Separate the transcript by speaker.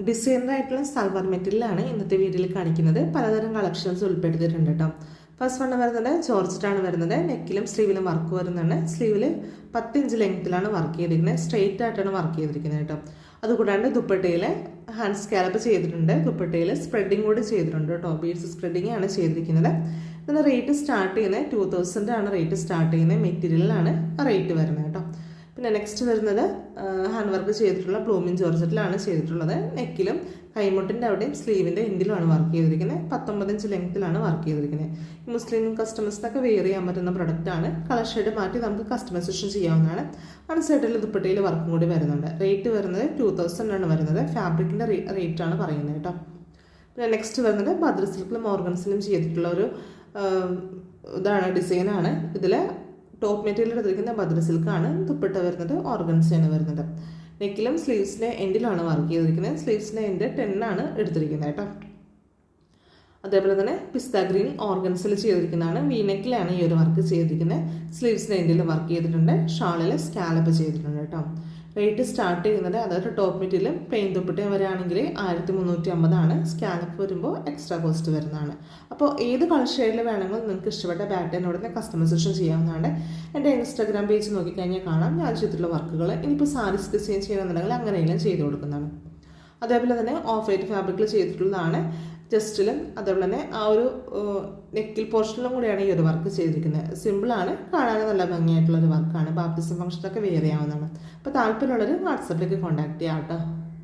Speaker 1: ഡിസൈനറായിട്ടുള്ള സൽവാർ മെറ്റീരിയലാണ് ഇന്നത്തെ വീഡിയോയിൽ കാണിക്കുന്നത്. പലതരം കളക്ഷൻസ് ഉൾപ്പെടുത്തിയിട്ടുണ്ട് കേട്ടോ. ഫസ്റ്റ് വൺ വരുന്നത് ജോർജറ്റാണ് വരുന്നത്. നെക്കിലും സ്ലീവിലും വർക്ക് വരുന്നുണ്ട്. സ്ലീവിൽ 10 ഇഞ്ച് ലെങ്ത്തിലാണ് വർക്ക് ചെയ്തിരിക്കുന്നത്. സ്ട്രെയിറ്റ് ആയിട്ടാണ് വർക്ക് ചെയ്തിരിക്കുന്നത് കേട്ടോ. അതുകൂടാണ്ട് ദുപ്പട്ടയിൽ ഹാൻഡ് സ്കാലപ്പ് ചെയ്തിട്ടുണ്ട്. ദുപ്പട്ടയിൽ സ്പ്രെഡിങ് കൂടി ചെയ്തിട്ടുണ്ട് കേട്ടോ. ബീഡ്സ് സ്പ്രെഡിങ് ആണ് ചെയ്തിരിക്കുന്നത്. ഇതിന് റേറ്റ് സ്റ്റാർട്ട് ചെയ്യുന്നത് 2000 ആണ് റേറ്റ് സ്റ്റാർട്ട് ചെയ്യുന്നത്. മെറ്റീരിയലിലാണ് റേറ്റ് വരുന്നത് കേട്ടോ. പിന്നെ നെക്സ്റ്റ് വരുന്നത് ഹാൻഡ് വർക്ക് ചെയ്തിട്ടുള്ള ബ്ലൂമിൻ ജോർജറ്റിലാണ് ചെയ്തിട്ടുള്ളത്. നെക്കിലും കൈമുട്ടിൻ്റെ അവിടെയും സ്ലീവിൻ്റെ എൻഡിലുമാണ് വർക്ക് ചെയ്തിരിക്കുന്നത്. 19 ഇഞ്ച് ലെങ്ത്തിലാണ് വർക്ക് ചെയ്തിരിക്കുന്നത്. മുസ്ലിം കസ്റ്റമേഴ്സിനൊക്കെ വെയർ ചെയ്യാൻ പറ്റുന്ന പ്രൊഡക്റ്റാണ്. കളർ ഷെയ്ഡ് മാറ്റി നമുക്ക് കസ്റ്റമൈസേഷൻ ചെയ്യാവുന്നതാണ്. വൺ സൈഡിൽ ദുപ്പട്ടയിൽ വർക്കും കൂടി വരുന്നുണ്ട്. റേറ്റ് വരുന്നത് 2000 ആണ് വരുന്നത്. ഫാബ്രിക്കിൻ്റെ റേറ്റ് ആണ് പറയുന്നത് കേട്ടോ. പിന്നെ നെക്സ്റ്റ് വരുന്നത് ബദ്ര സിൽക്കിലും ഓർഗൻസിലും ചെയ്തിട്ടുള്ള ഒരു ഇതാണ് ഡിസൈനാണ്. ഇതിൽ ടോപ്പ് മെറ്റീരിയൽ എടുത്തിരിക്കുന്ന ബദ്ര സിൽക്കാണ്. ദുപ്പട്ട വരുന്നത് ഓർഗൻസയാണ് വരുന്നത്. നെക്കിലും സ്ലീവ്സിൻ്റെ എൻഡിലാണ് വർക്ക് ചെയ്തിരിക്കുന്നത്. സ്ലീവ്സിൻ്റെ എൻഡ് 10 ആണ് എടുത്തിരിക്കുന്നത് കേട്ടോ. അതേപോലെ തന്നെ പിസ്ത ഗ്രീൻ ഓർഗൻസിൽ ചെയ്തിരിക്കുന്നതാണ്. വീനെക്കിലാണ് ഈ ഒരു വർക്ക് ചെയ്തിരിക്കുന്നത്. സ്ലീവ്സിൻ്റെ എൻഡിൽ വർക്ക് ചെയ്തിട്ടുണ്ട്. ഷാളിൽ സ്കാലപ്പ് ചെയ്തിട്ടുണ്ട് കേട്ടോ. റേറ്റ് സ്റ്റാർട്ട് ചെയ്യുന്നത് അതായത് ടോപ്പ് മെറ്റീരിയലും പ്ലെയിൻ ദുപ്പട്ടയും വരികയാണെങ്കിൽ 1350 ആണ്. സ്കാലപ്പ് വരുമ്പോൾ എക്സ്ട്രാ കോസ്റ്റ് വരുന്നതാണ്. അപ്പോൾ ഏത് കളർ ഷെയ്ഡിൽ വേണമെങ്കിലും നിങ്ങൾക്ക് ഇഷ്ടപ്പെട്ട പാറ്റേൺ ഉടനെ കസ്റ്റമൈസേഷൻ ചെയ്യാവുന്നതാണ്. എൻ്റെ ഇൻസ്റ്റാഗ്രാം പേജ് നോക്കിക്കഴിഞ്ഞാൽ കാണാം ഞാൻ ചെയ്തിട്ടുള്ള വർക്കുകൾ. ഇനിയിപ്പോൾ സാരീസ് ഡിസൈൻ ചെയ്യണമെന്നുണ്ടെങ്കിൽ അങ്ങനെയെല്ലാം ചെയ്ത് കൊടുക്കുന്നതാണ്. അതേപോലെ തന്നെ ഓഫ് വൈറ്റ് ഫാബ്രിക്കിൽ ചെയ്തിട്ടുള്ളതാണ്. ജസ്റ്റിലും അതേപോലെ തന്നെ ആ ഒരു നെക്കിൽ പോർഷനിലും കൂടിയാണ് ഈ ഒരു വർക്ക് ചെയ്തിരിക്കുന്നത്. സിമ്പിളാണ്, കാണാൻ നല്ല ഭംഗിയായിട്ടുള്ളൊരു വർക്കാണ്. ബാപ്റ്റിസം ഫംഗ്ഷനൊക്കെ വെയർ ചെയ്യാവുന്നതാണ്. അപ്പോൾ താല്പര്യമുള്ളവർ വാട്സപ്പിലേക്ക് കോൺടാക്ട് ചെയ്യാം കേട്ടോ.